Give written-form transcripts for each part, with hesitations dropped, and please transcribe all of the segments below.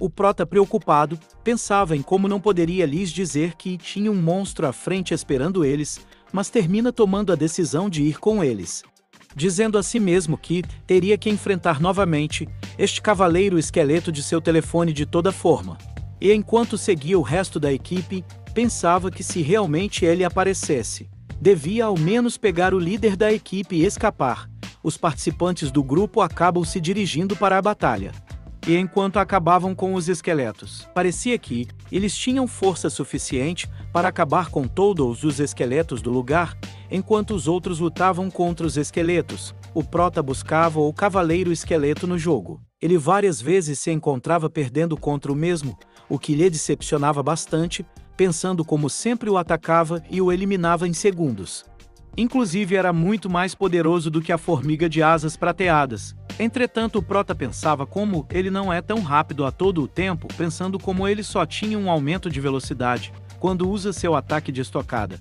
O Prota, preocupado, pensava em como não poderia lhes dizer que tinha um monstro à frente esperando eles, mas termina tomando a decisão de ir com eles, dizendo a si mesmo que teria que enfrentar novamente este cavaleiro esqueleto de seu telefone de toda forma. E enquanto seguia o resto da equipe, pensava que se realmente ele aparecesse, devia ao menos pegar o líder da equipe e escapar. Os participantes do grupo acabam se dirigindo para a batalha. E enquanto acabavam com os esqueletos, parecia que eles tinham força suficiente para acabar com todos os esqueletos do lugar, enquanto os outros lutavam contra os esqueletos. O Prota buscava o cavaleiro esqueleto no jogo. Ele várias vezes se encontrava perdendo contra o mesmo, o que lhe decepcionava bastante, pensando como sempre o atacava e o eliminava em segundos. Inclusive era muito mais poderoso do que a formiga de asas prateadas. Entretanto, o Prota pensava como ele não é tão rápido a todo o tempo, pensando como ele só tinha um aumento de velocidade quando usa seu ataque de estocada.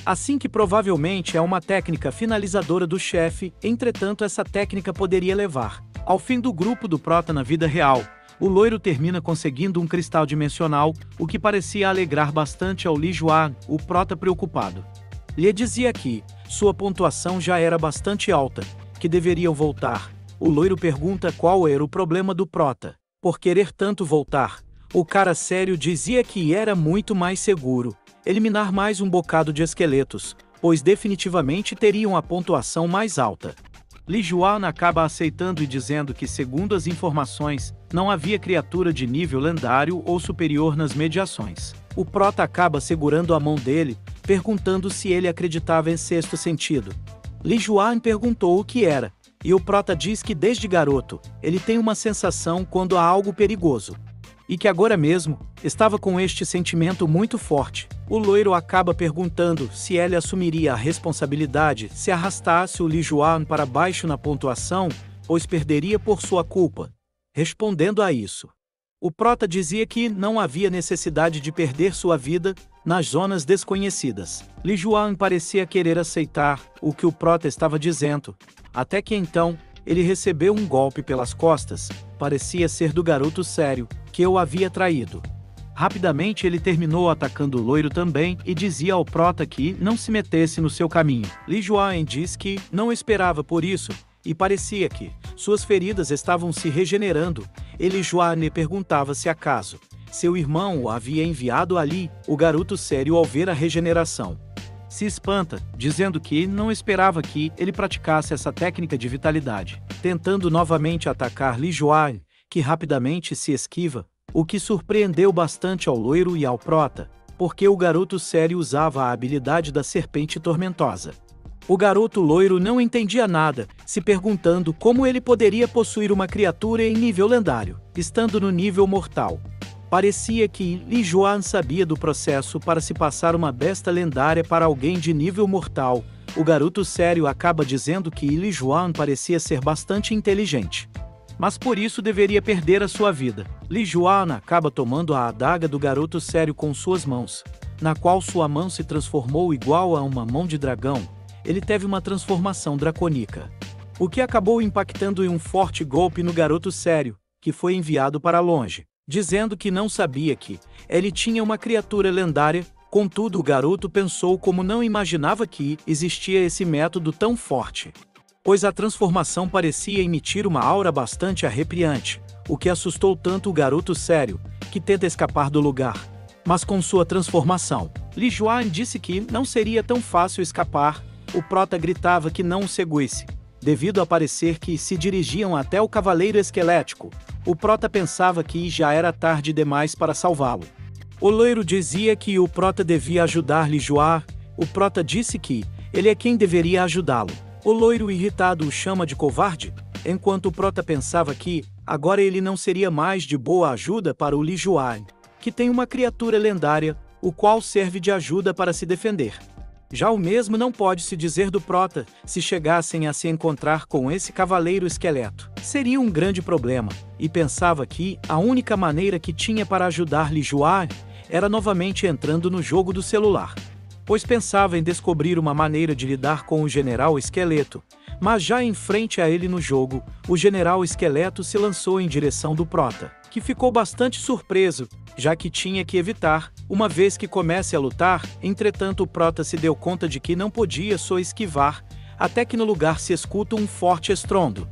Assim que provavelmente é uma técnica finalizadora do chefe, entretanto essa técnica poderia levar ao fim do grupo do Prota na vida real. O loiro termina conseguindo um cristal dimensional, o que parecia alegrar bastante ao Li Juan. O Prota, preocupado, lhe dizia que sua pontuação já era bastante alta, que deveriam voltar. O loiro pergunta qual era o problema do Prota por querer tanto voltar. O cara sério dizia que era muito mais seguro eliminar mais um bocado de esqueletos, pois definitivamente teriam a pontuação mais alta. Li Juan acaba aceitando e dizendo que, segundo as informações, não havia criatura de nível lendário ou superior nas mediações. O Prota acaba segurando a mão dele, perguntando se ele acreditava em sexto sentido. Li Juan perguntou o que era, e o Prota diz que desde garoto, ele tem uma sensação quando há algo perigoso, e que agora mesmo estava com este sentimento muito forte. O loiro acaba perguntando se ele assumiria a responsabilidade se arrastasse o Li Juan para baixo na pontuação, pois perderia por sua culpa. Respondendo a isso, o Prota dizia que não havia necessidade de perder sua vida nas zonas desconhecidas. Li Juan parecia querer aceitar o que o Prota estava dizendo, até que então ele recebeu um golpe pelas costas. Parecia ser do garoto sério, que o havia traído. Rapidamente ele terminou atacando o loiro também e dizia ao Prota que não se metesse no seu caminho. Li Juan diz que não esperava por isso, e parecia que suas feridas estavam se regenerando. Li Juan perguntava se acaso seu irmão o havia enviado ali. O garoto sério, ao ver a regeneração, se espanta, dizendo que não esperava que ele praticasse essa técnica de vitalidade, tentando novamente atacar Li Juan, que rapidamente se esquiva, o que surpreendeu bastante ao loiro e ao Prota, porque o garoto sério usava a habilidade da serpente tormentosa. O garoto loiro não entendia nada, se perguntando como ele poderia possuir uma criatura em nível lendário, estando no nível mortal. Parecia que Li Juan sabia do processo para se passar uma besta lendária para alguém de nível mortal. O garoto sério acaba dizendo que Li Juan parecia ser bastante inteligente, mas por isso deveria perder a sua vida. Li Juan acaba tomando a adaga do garoto sério com suas mãos, na qual sua mão se transformou igual a uma mão de dragão. Ele teve uma transformação dracônica, o que acabou impactando em um forte golpe no garoto sério, que foi enviado para longe, dizendo que não sabia que ele tinha uma criatura lendária. Contudo, o garoto pensou como não imaginava que existia esse método tão forte, pois a transformação parecia emitir uma aura bastante arrepiante, o que assustou tanto o garoto sério, que tenta escapar do lugar. Mas com sua transformação, Li Juan disse que não seria tão fácil escapar. O Prota gritava que não o seguisse, devido a parecer que se dirigiam até o cavaleiro esquelético. O Prota pensava que já era tarde demais para salvá-lo. O loiro dizia que o Prota devia ajudar Li Juan. O Prota disse que ele é quem deveria ajudá-lo. O loiro, irritado, o chama de covarde, enquanto o Prota pensava que agora ele não seria mais de boa ajuda para o Li Juan, que tem uma criatura lendária, o qual serve de ajuda para se defender. Já o mesmo não pode se dizer do Prota. Se chegassem a se encontrar com esse cavaleiro esqueleto, seria um grande problema, e pensava que a única maneira que tinha para ajudar Li Juan era novamente entrando no jogo do celular, pois pensava em descobrir uma maneira de lidar com o general esqueleto, Mas já em frente a ele no jogo, o General Esqueleto se lançou em direção do Prota, que ficou bastante surpreso, já que tinha que evitar, uma vez que comece a lutar. Entretanto, o Prota se deu conta de que não podia só esquivar, até que no lugar se escuta um forte estrondo,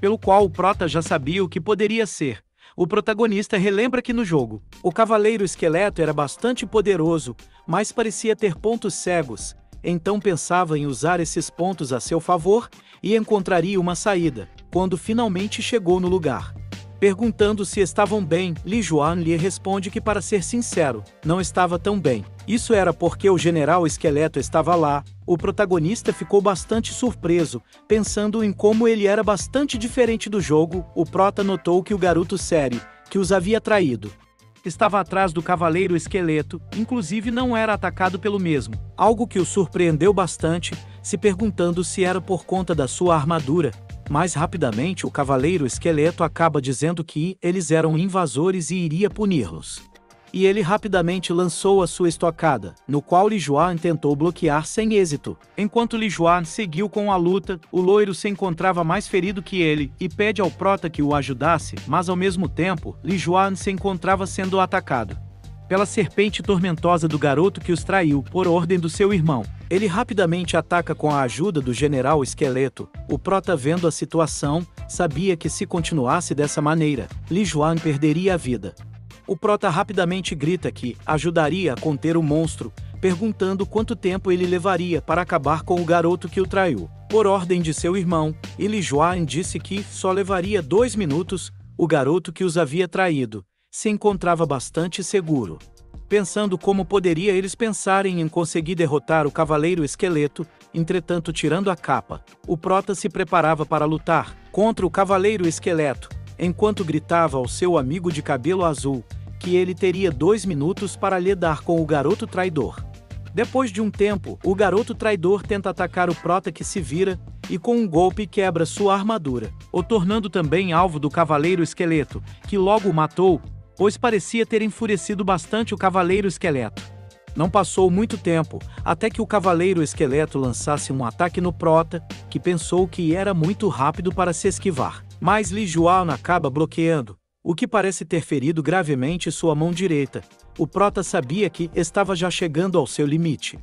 pelo qual o Prota já sabia o que poderia ser. O protagonista relembra que no jogo, o Cavaleiro Esqueleto era bastante poderoso, mas parecia ter pontos cegos, então pensava em usar esses pontos a seu favor e encontraria uma saída, quando finalmente chegou no lugar. Perguntando se estavam bem, Li Juan lhe responde que, para ser sincero, não estava tão bem. Isso era porque o General Esqueleto estava lá. O protagonista ficou bastante surpreso, pensando em como ele era bastante diferente do jogo. O Prota notou que o garoto sério, que os havia traído, estava atrás do Cavaleiro Esqueleto, inclusive não era atacado pelo mesmo, algo que o surpreendeu bastante, se perguntando se era por conta da sua armadura. Mais rapidamente, o Cavaleiro Esqueleto acaba dizendo que eles eram invasores e iria puni-los. E ele rapidamente lançou a sua estocada, no qual Li Juan tentou bloquear sem êxito. Enquanto Li Juan seguiu com a luta, o loiro se encontrava mais ferido que ele e pede ao Prota que o ajudasse, mas ao mesmo tempo, Li Juan se encontrava sendo atacado pela serpente tormentosa do garoto que os traiu por ordem do seu irmão. Ele rapidamente ataca com a ajuda do General Esqueleto. O Prota, vendo a situação, sabia que se continuasse dessa maneira, Li Juan perderia a vida. O Prota rapidamente grita que ajudaria a conter o monstro, perguntando quanto tempo ele levaria para acabar com o garoto que o traiu. Por ordem de seu irmão, Li Juan disse que só levaria 2 minutos. O garoto que os havia traído se encontrava bastante seguro. Pensando como poderia eles pensarem em conseguir derrotar o Cavaleiro Esqueleto, entretanto, tirando a capa, o Prota se preparava para lutar contra o Cavaleiro Esqueleto, enquanto gritava ao seu amigo de cabelo azul que ele teria 2 minutos para lidar com o garoto traidor. Depois de um tempo, o garoto traidor tenta atacar o Prota, que se vira e com um golpe quebra sua armadura, o tornando também alvo do Cavaleiro Esqueleto, que logo o matou, pois parecia ter enfurecido bastante o Cavaleiro Esqueleto. Não passou muito tempo, até que o Cavaleiro Esqueleto lançasse um ataque no Prota, que pensou que era muito rápido para se esquivar. Mas Li Juan acaba bloqueando, o que parece ter ferido gravemente sua mão direita. O Prota sabia que estava já chegando ao seu limite.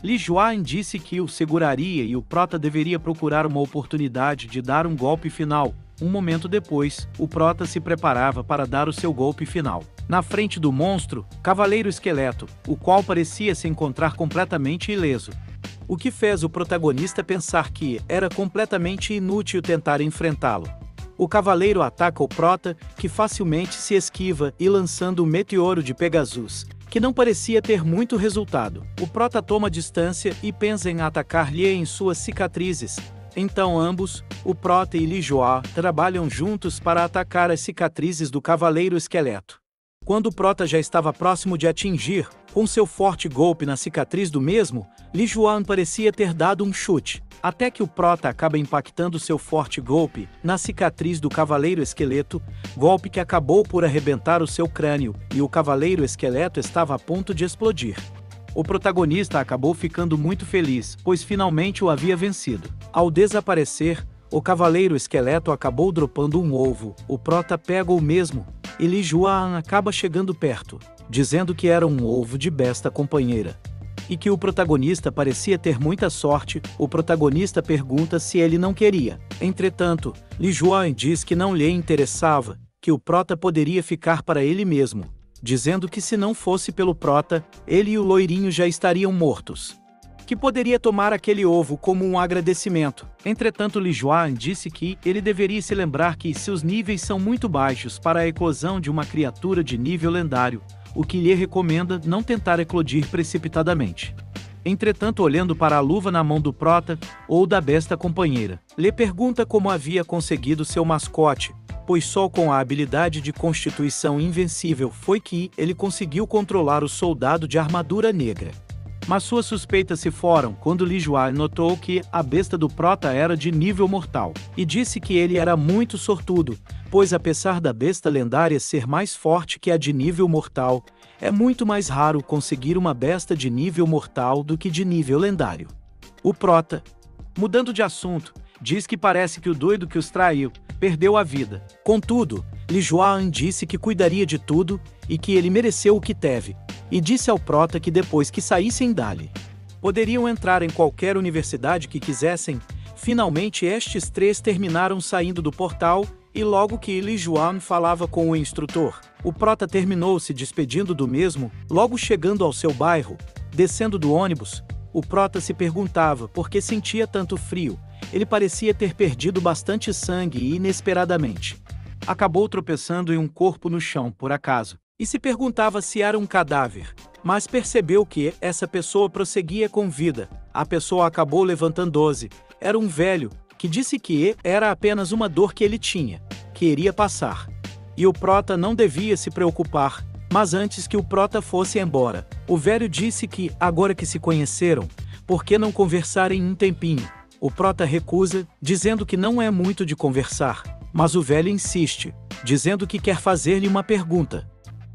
Li Juan disse que o seguraria e o Prota deveria procurar uma oportunidade de dar um golpe final. Um momento depois, o Prota se preparava para dar o seu golpe final. Na frente do monstro, Cavaleiro Esqueleto, o qual parecia se encontrar completamente ileso. O que fez o protagonista pensar que era completamente inútil tentar enfrentá-lo. O Cavaleiro ataca o Prota, que facilmente se esquiva e lançando o Meteoro de Pegasus, que não parecia ter muito resultado. O Prota toma distância e pensa em atacar-lhe em suas cicatrizes. Então ambos, o Prota e Li Juan, trabalham juntos para atacar as cicatrizes do Cavaleiro Esqueleto. Quando o Prota já estava próximo de atingir, com seu forte golpe na cicatriz do mesmo, Li Juan parecia ter dado um chute, até que o Prota acaba impactando seu forte golpe na cicatriz do Cavaleiro Esqueleto, golpe que acabou por arrebentar o seu crânio, e o Cavaleiro Esqueleto estava a ponto de explodir. O protagonista acabou ficando muito feliz, pois finalmente o havia vencido. Ao desaparecer, o Cavaleiro Esqueleto acabou dropando um ovo. O Prota pega o mesmo, e Li Juan acaba chegando perto, dizendo que era um ovo de besta companheira. E que o protagonista parecia ter muita sorte. O protagonista pergunta se ele não queria. Entretanto, Li Juan diz que não lhe interessava, que o Prota poderia ficar para ele mesmo, dizendo que se não fosse pelo Prota, ele e o loirinho já estariam mortos. Que poderia tomar aquele ovo como um agradecimento. Entretanto, Li Juan disse que ele deveria se lembrar que seus níveis são muito baixos para a eclosão de uma criatura de nível lendário, o que lhe recomenda não tentar eclodir precipitadamente. Entretanto, olhando para a luva na mão do Prota, ou da besta companheira, lhe pergunta como havia conseguido seu mascote, pois só com a habilidade de constituição invencível foi que ele conseguiu controlar o soldado de armadura negra. Mas suas suspeitas se foram quando Li Juan notou que a besta do Prota era de nível mortal, e disse que ele era muito sortudo, pois apesar da besta lendária ser mais forte que a de nível mortal, é muito mais raro conseguir uma besta de nível mortal do que de nível lendário. O Prota, mudando de assunto, Diz que parece que o doido que os traiu perdeu a vida. Contudo, Li Juan disse que cuidaria de tudo e que ele mereceu o que teve, e disse ao prota que depois que saíssem dali, poderiam entrar em qualquer universidade que quisessem. Finalmente estes três terminaram saindo do portal, e logo que Li Juan falava com o instrutor, o prota terminou se despedindo do mesmo. Logo chegando ao seu bairro, descendo do ônibus, o prota se perguntava por que sentia tanto frio. Ele parecia ter perdido bastante sangue e, inesperadamente, acabou tropeçando em um corpo no chão por acaso, e se perguntava se era um cadáver, mas percebeu que essa pessoa prosseguia com vida. A pessoa acabou levantando-se. Era um velho, que disse que era apenas uma dor que ele tinha, que iria passar. E o prota não devia se preocupar, mas antes que o prota fosse embora, o velho disse que, agora que se conheceram, por que não conversarem um tempinho? O prota recusa, dizendo que não é muito de conversar, mas o velho insiste, dizendo que quer fazer-lhe uma pergunta.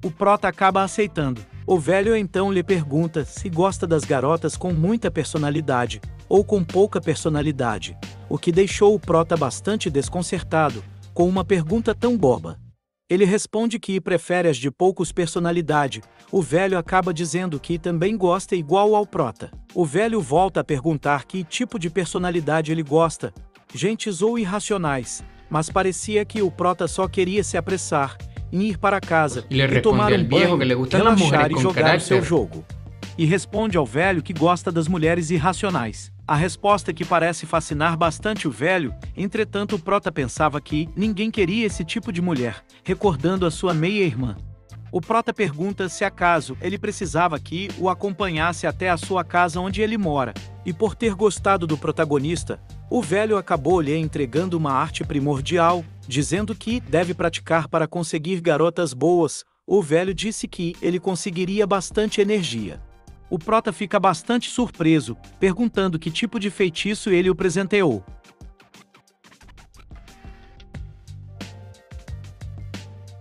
O prota acaba aceitando. O velho então lhe pergunta se gosta das garotas com muita personalidade ou com pouca personalidade, o que deixou o prota bastante desconcertado com uma pergunta tão boba. Ele responde que prefere as de poucos personalidade. O velho acaba dizendo que também gosta igual ao prota. O velho volta a perguntar que tipo de personalidade ele gosta, gentes ou irracionais, mas parecia que o prota só queria se apressar em ir para casa e tomar um banho, relaxar e jogar o seu jogo. E responde ao velho que gosta das mulheres irracionais. A resposta que parece fascinar bastante o velho. Entretanto, o prota pensava que ninguém queria esse tipo de mulher, recordando a sua meia-irmã. O prota pergunta se acaso ele precisava que o acompanhasse até a sua casa onde ele mora, e por ter gostado do protagonista, o velho acabou lhe entregando uma arte primordial, dizendo que deve praticar para conseguir garotas boas. O velho disse que ele conseguiria bastante energia. O prota fica bastante surpreso, perguntando que tipo de feitiço ele o presenteou.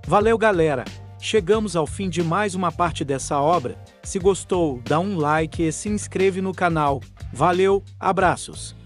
Valeu, galera! Chegamos ao fim de mais uma parte dessa obra. Se gostou, dá um like e se inscreve no canal. Valeu, abraços!